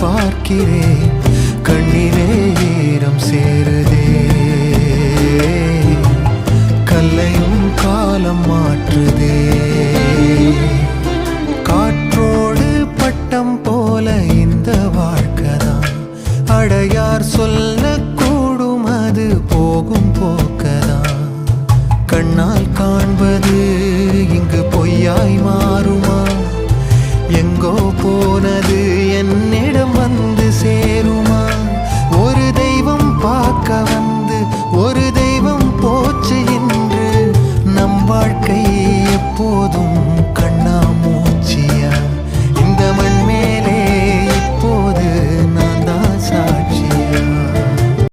பார்க்கிறேன், கண்ணிலே ஈரம் சேருதே. கல்லையும் காலம் மாற்றுதே. காற்றோடு பட்டம் போல இந்த வாழ்க்கைதான், அடையார் சொல்லக்கூடும் அது போகும் போக்கதான். கண்ணால் காண்பது இங்கு பொய்யாய் மாறுமா? எங்கோ போனது என்னிடம் வந்து